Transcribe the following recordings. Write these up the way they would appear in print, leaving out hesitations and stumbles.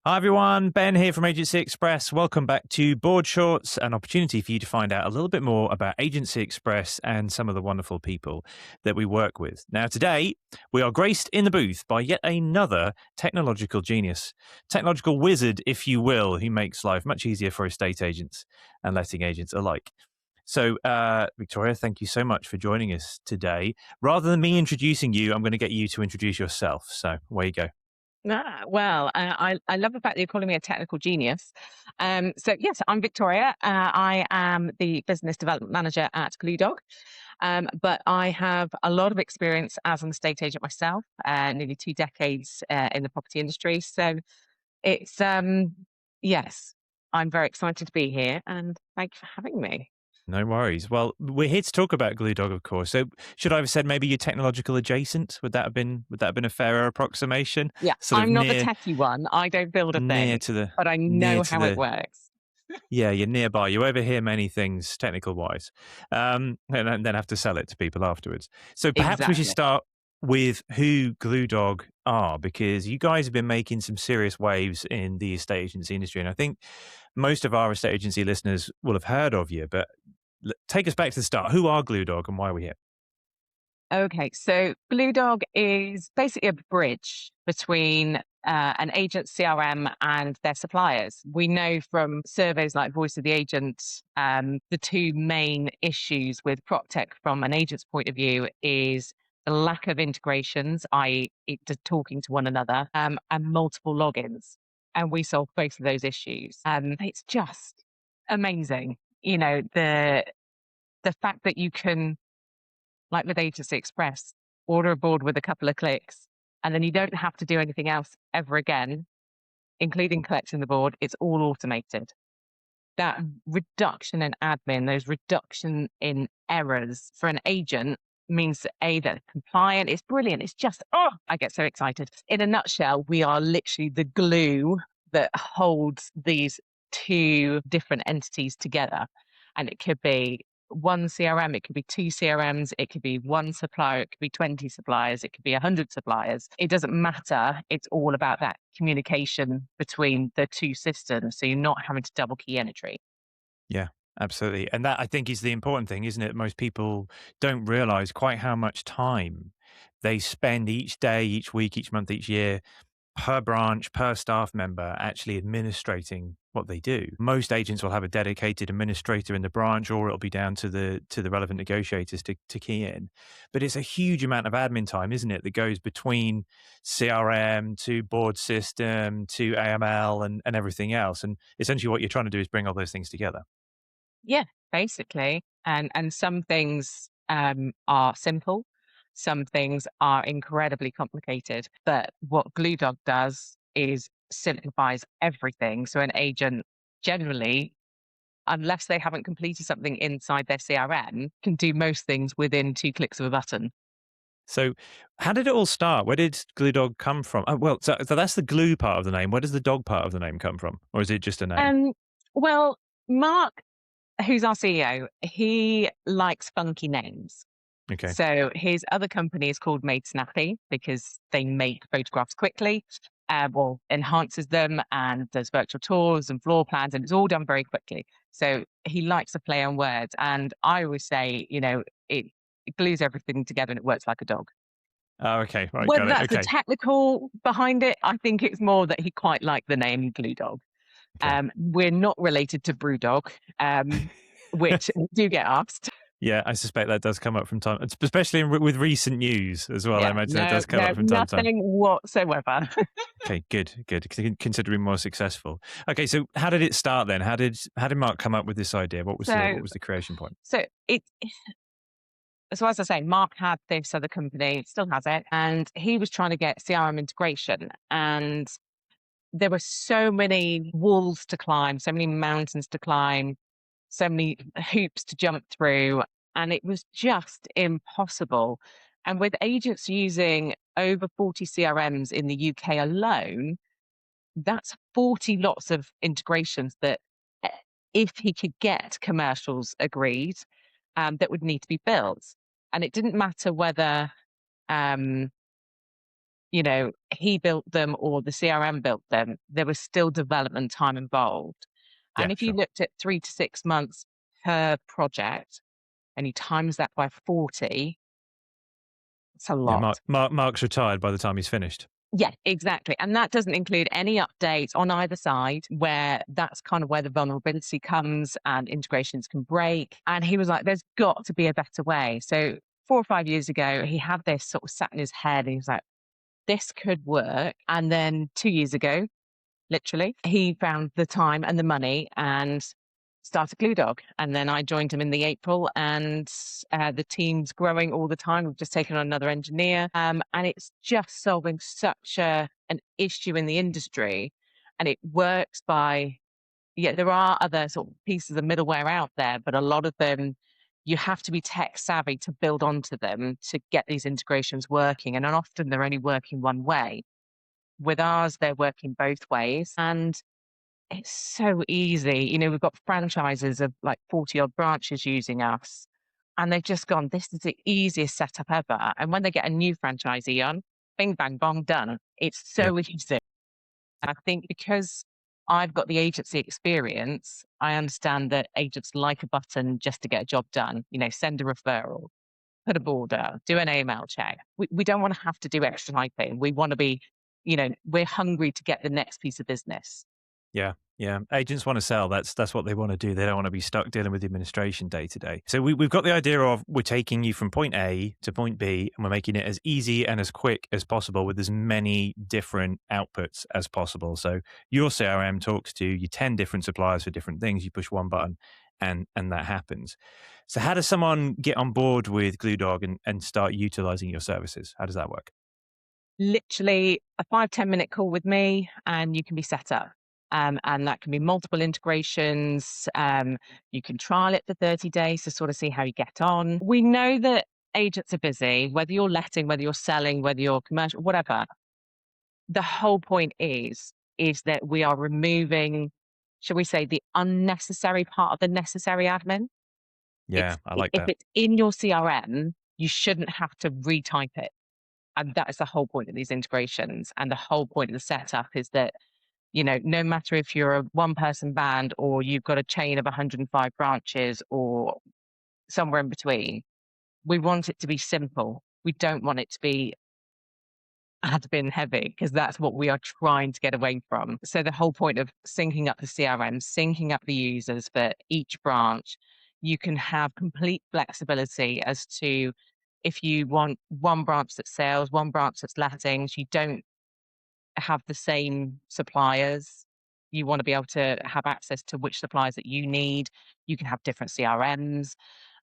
Hi everyone, Ben here from Agency Express. Welcome back to Board Shorts, an opportunity for you to find out a little bit more about Agency Express and some of the wonderful people that we work with. Now today, we are graced in the booth by yet another technological genius, technological wizard, if you will, who makes life much easier for estate agents and letting agents alike. So, Victoria, thank you so much for joining us today. Rather than me introducing you, I'm going to get you to introduce yourself. So, away you go. I love the fact that you're calling me a technical genius. So yes, I'm Victoria. I am the business development manager at GlueDog. But I have a lot of experience as an estate agent myself, nearly 2 decades in the property industry. So it's yes, I'm very excited to be here, and thank you for having me. No worries. Well, we're here to talk about GlueDog, of course. So, should I have said maybe you're technological adjacent? Would that have been a fairer approximation? Yeah, Sort of I'm not the near techie one. I don't build a near thing, to the but I near know to how it the works. yeah, you're nearby. You overhear many things technical wise, and then have to sell it to people afterwards. So perhaps we should Exactly. start with who GlueDog are, because you guys have been making some serious waves in the estate agency industry, and I think most of our estate agency listeners will have heard of you. But take us back to the start. Who are GlueDog and why are we here? Okay, so GlueDog is basically a bridge between an agent CRM and their suppliers. We know from surveys like Voice of the Agent, the two main issues with PropTech from an agent's point of view is the lack of integrations, i.e., talking to one another, and multiple logins. And we solve both of those issues. It's just amazing, the fact that you can, like with Agency Express, order a board with a couple of clicks, and then you don't have to do anything else ever again, including collecting the board. It's all automated. That reduction in admin, those reduction in errors for an agent means that they're compliant. It's brilliant. It's just, I get so excited. In a nutshell, we are literally the glue that holds these two different entities together. And it could be one CRM, it could be two CRMs, it could be one supplier, it could be 20 suppliers, it could be 100 suppliers. It doesn't matter. It's all about that communication between the two systems. So you're not having to double key entry. Yeah, absolutely. And that I think is the important thing, isn't it? Most people don't realize quite how much time they spend each day, each week, each month, each year per branch, per staff member actually administrating what they do. Most agents will have a dedicated administrator in the branch, or it'll be down to the relevant negotiators to key in. But it's a huge amount of admin time, isn't it, that goes between CRM to board system to AML and everything else. And essentially what you're trying to do is bring all those things together. Yeah, basically. And some things are simple, some things are incredibly complicated. But what GlueDog does is simplifies everything. So an agent generally, unless they haven't completed something inside their CRM, can do most things within 2 clicks of a button. So, how did it all start? Where did GlueDog come from? Oh, well, so that's the glue part of the name. Where does the dog part of the name come from, or is it just a name? Um, well, Mark, who's our CEO, he likes funky names. Okay. So his other company is called Made Snappy because they make photographs quickly, enhances them and does virtual tours and floor plans, and it's all done very quickly. So he likes to play on words. And I always say, it glues everything together and it works like a dog. Oh, okay. Right. Whether Got it. that's the Okay. technical behind it, I think it's more that he quite liked the name Glue Dog. Okay. We're not related to Brewdog, which we do get asked. Yeah, I suspect that does come up from time, especially with recent news as well. I Yeah, imagine that no, does come no, up from time to time. nothing whatsoever. Okay, good, good. Considering more successful. Okay, so how did it start then? How did Mark come up with this idea? What was the So, what was the creation point? so it, so as I say, Mark had this other company, still has it, and he was trying to get CRM integration, and there were so many walls to climb, so many mountains to climb, so many hoops to jump through, and it was just impossible. And with agents using over 40 CRMs in the UK alone, that's 40 lots of integrations that, eh, if he could get commercials agreed, that would need to be built. And it didn't matter whether um, he built them or the CRM built them, there was still development time involved. Yeah, And if you sure. looked at 3 to 6 months per project and you times that by 40, it's a Yeah, lot. Mark's retired by the time he's finished. Yeah, exactly. And that doesn't include any updates on either side where that's kind of where the vulnerability comes and integrations can break. And he was like, there's got to be a better way. So 4 or 5 years ago, he had this sort of sat in his head and he was like, this could work. And then 2 years ago, literally, he found the time and the money and started GlueDog. And then I joined him in the April, and the team's growing all the time. We've just taken on another engineer, and it's just solving such an issue in the industry. And it works by, yeah, there are other sort of pieces of middleware out there, but a lot of them, you have to be tech savvy to build onto them to get these integrations working. And often they're only working one way. With ours, they're working both ways. And it's so easy. We've got franchises of like 40 odd branches using us, and they've just gone, this is the easiest setup ever. And when they get a new franchisee on, bing, bang, bong, done. It's Yep. so easy. And I think because I've got the agency experience, I understand that agents like a button just to get a job done, send a referral, put a border, do an email check. We don't want to have to do extra typing. We want to be, we're hungry to get the next piece of business. Yeah, yeah. Agents want to sell. That's what they want to do. They don't want to be stuck dealing with the administration day to day. So we've got the idea of we're taking you from point A to point B, and we're making it as easy and as quick as possible with as many different outputs as possible. So your CRM talks to your 10 different suppliers for different things. You push one button, and that happens. So how does someone get on board with GlueDog and start utilizing your services? How does that work? Literally a 5-10 minute call with me and you can be set up. And that can be multiple integrations. You can trial it for 30 days to sort of see how you get on. We know that agents are busy, whether you're letting, whether you're selling, whether you're commercial, whatever. The whole point is that we are removing, shall we say, the unnecessary part of the necessary admin. Yeah, I like If that. it's in your CRM, you shouldn't have to retype it. And that is the whole point of these integrations. And the whole point of the setup is that, no matter if you're a one person band or you've got a chain of 105 branches or somewhere in between, we want it to be simple. We don't want it to be admin heavy because that's what we are trying to get away from. So the whole point of syncing up the CRM, syncing up the users for each branch, you can have complete flexibility as to if you want one branch that sells, one branch that's lettings, you don't have the same suppliers. You want to be able to have access to which suppliers that you need. You can have different CRMs.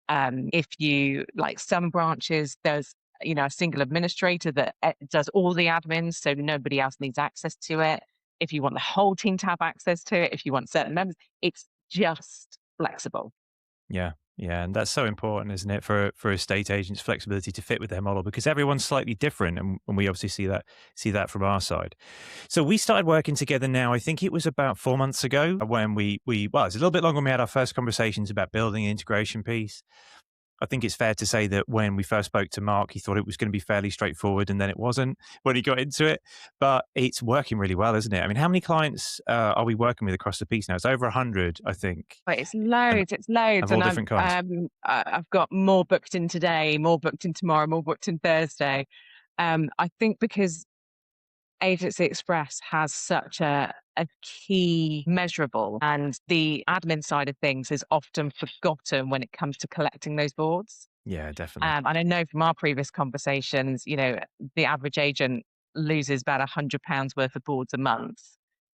If you like some branches, there's a single administrator that does all the admins, so nobody else needs access to it. If you want the whole team to have access to it, if you want certain members, it's just flexible. Yeah. Yeah. And that's so important, isn't it, for estate agents' flexibility to fit with their model because everyone's slightly different. And we obviously see that from our side. So we started working together now, I think it was about 4 months ago when well, it's a little bit longer when we had our first conversations about building an integration piece. I think it's fair to say that when we first spoke to Mark, he thought it was going to be fairly straightforward, and then it wasn't when he got into it. But it's working really well, isn't it? I mean, how many clients are we working with across the piece now? It's over 100, I think, But it's and loads, it's loads, of all and different kinds. I've got more booked in today, more booked in tomorrow, more booked in Thursday. I think because Agency Express has such a key measurable, and the admin side of things is often forgotten when it comes to collecting those boards. Yeah, definitely. And I know from our previous conversations, the average agent loses about £100 worth of boards a month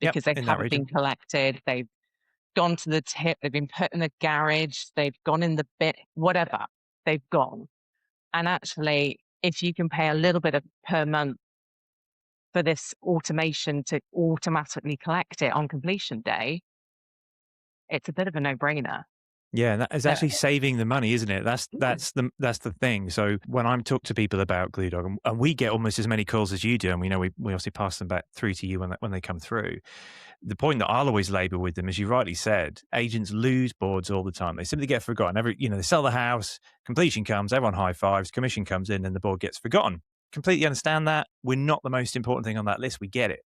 Yep, because they in that haven't region. been collected. They've gone to the tip, they've been put in the garage, they've gone in the bit, whatever, they've gone. And actually, if you can pay a little bit of per month for this automation to automatically collect it on completion day, it's a bit of a no-brainer. Yeah, and that is So, actually saving the money, isn't it? That's mm, that's the that's the thing. So when I'm talk to people about GlueDog, and we get almost as many calls as you do, and we know we obviously pass them back through to you when they come through. The point that I'll always labour with them, as you rightly said, agents lose boards all the time. They simply get forgotten. They sell the house, completion comes, everyone high fives, commission comes in, and the board gets forgotten. completely understand that. We're not the most important thing on that list. We get it.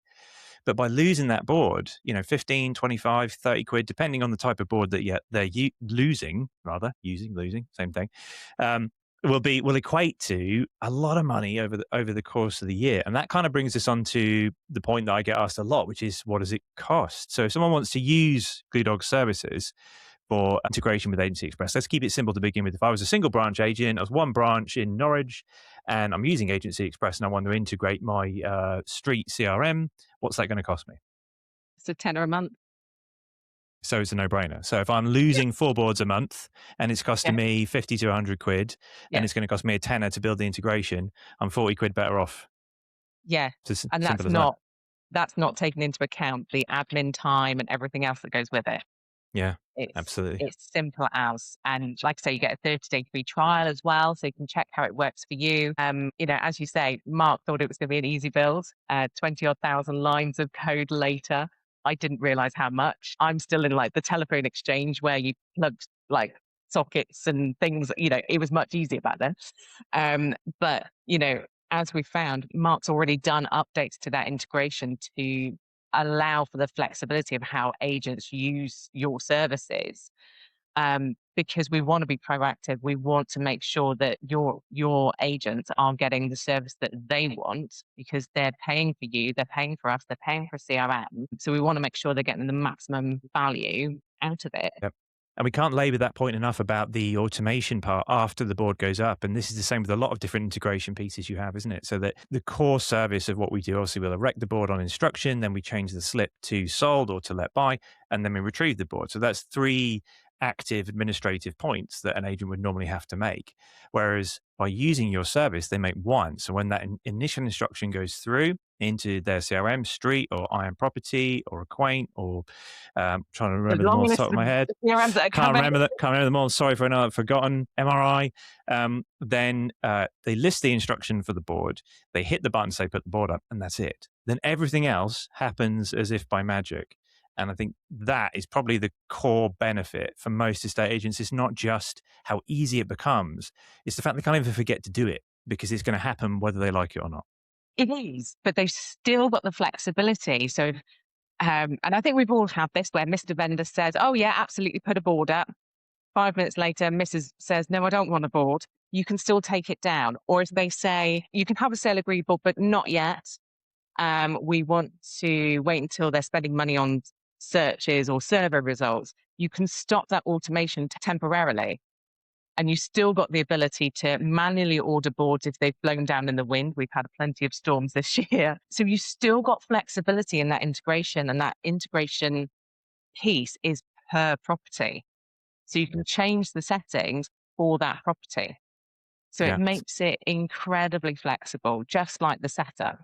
But by losing that board, 15, 25, 30 quid, depending on the type of board that they're losing, rather, losing, same thing, um, will equate to a lot of money over the course of the year. And that kind of brings us on to the point that I get asked a lot, which is, what does it cost? So if someone wants to use GlueDog services for integration with Agency Express, let's keep it simple to begin with. If I was a single branch agent, I was one branch in Norwich, and I'm using Agency Express and I want to integrate my street CRM, what's that going to cost me? It's a tenner a month. So it's a no-brainer. So if I'm losing 4 boards a month and it's costing Yeah. me 50 to 100 quid, Yeah. and it's going to cost me a tenner to build the integration, I'm 40 quid better off. Yeah. It's as And simple as that. that's not taking into account the admin time and everything else that goes with it. Yeah, It's absolutely. it's simple as, and like I say, you get a 30-day free trial as well, so you can check how it works for you. As you say, Mark thought it was going to be an easy build. 20 odd thousand lines of code later, I didn't realize how much. I'm still in like the telephone exchange where you plugged like sockets and things. It was much easier back then. But as we found, Mark's already done updates to that integration to allow for the flexibility of how agents use your services, because we want to be proactive. We want to make sure that your agents are getting the service that they want, because they're paying for you, they're paying for us, they're paying for CRM. So we want to make sure they're getting the maximum value out of it. Yep. And we can't labor that point enough about the automation part after the board goes up. And this is the same with a lot of different integration pieces you have, isn't it? So that the core service of what we do, obviously we'll erect the board on instruction, then we change the slip to sold or to let buy, and then we retrieve the board. So that's 3 active administrative points that an agent would normally have to make. Whereas by using your service, they make 1. So when that initial instruction goes through into their CRM, Street or Iron Property or Acquaint, or trying to The remember them all long off the list top of of my head. CRMs that are Can't coming. remember that. Can't remember them all. Sorry for another forgotten. MRI. Then they list the instruction for the board. They hit the button, say put the board up, and that's it. Then everything else happens as if by magic. And I think that is probably the core benefit for most estate agents. It's not just how easy it becomes; it's the fact they can't even forget to do it, because it's going to happen whether they like it or not. It is, but they've still got the flexibility. So, and I think we've all had this where Mr. Vendor says, "Oh yeah, absolutely, put a board up." 5 minutes later, Mrs. says, "No, I don't want a board." You can still take it down. Or if they say, "You can have a sale agreeable, but not yet. We want to wait until they're spending money on searches or survey results," you can stop that automation temporarily. And you still got the ability to manually order boards if they've blown down in the wind. We've had plenty of storms this year. So you still got flexibility in that integration, and that integration piece is per property. So you can change the settings for that property. So it Yeah. makes it incredibly flexible, just like the setup.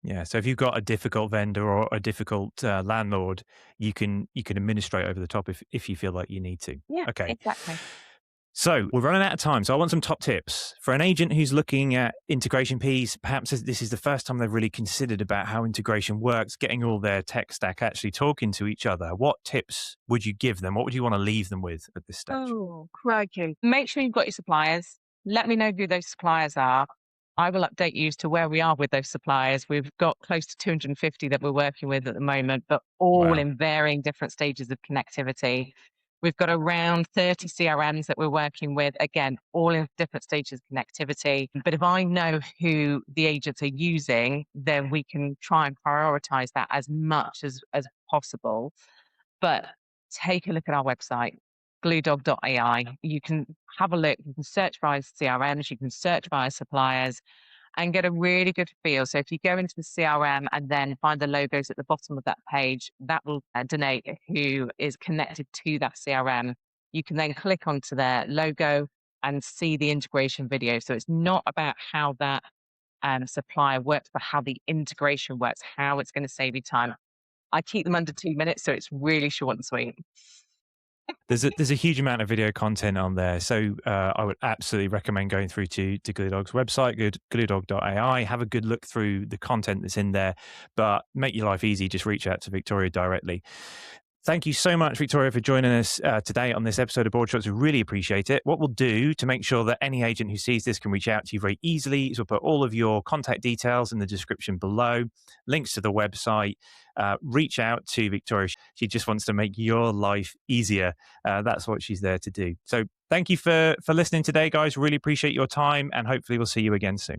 Yeah. So if you've got a difficult vendor or a difficult landlord, you can administrate over the top if you feel like you need to. Yeah, Okay. exactly. So we're running out of time. So I want some top tips for an agent who's looking at integration piece. Perhaps this is the first time they've really considered about how integration works, getting all their tech stack actually talking to each other. What tips would you give them? What would you want to leave them with at this stage? Oh, crikey. Make sure you've got your suppliers. Let me know who those suppliers are. I will update you as to where we are with those suppliers. We've got close to 250 that we're working with at the moment, but all Wow. in varying different stages of connectivity. We've got around 30 CRMs that we're working with, again, all in different stages of connectivity. But if I know who the agents are using, then we can try and prioritize that as much as possible. But take a look at our website, GlueDog.ai. You can have a look, you can search via CRMs, you can search via suppliers, and get a really good feel. So if you go into the CRM and then find the logos at the bottom of that page, that will denote who is connected to that CRM. You can then click onto their logo and see the integration video. So it's not about how that supplier works, but how the integration works, how it's going to save you time. I keep them under 2 minutes, so it's really short and sweet. There's a huge amount of video content on there, so I would absolutely recommend going through to GlueDog's website, GlueDog.ai. Have a good look through the content that's in there, but make your life easy. Just reach out to Victoria directly. Thank you so much, Victoria, for joining us today on this episode of Broad Shots. We really appreciate it. What we'll do to make sure that any agent who sees this can reach out to you very easily is we'll put all of your contact details in the description below, links to the website. Reach out to Victoria. She just wants to make your life easier. That's what she's there to do. So thank you for listening today, guys. Really appreciate your time, and hopefully we'll see you again soon.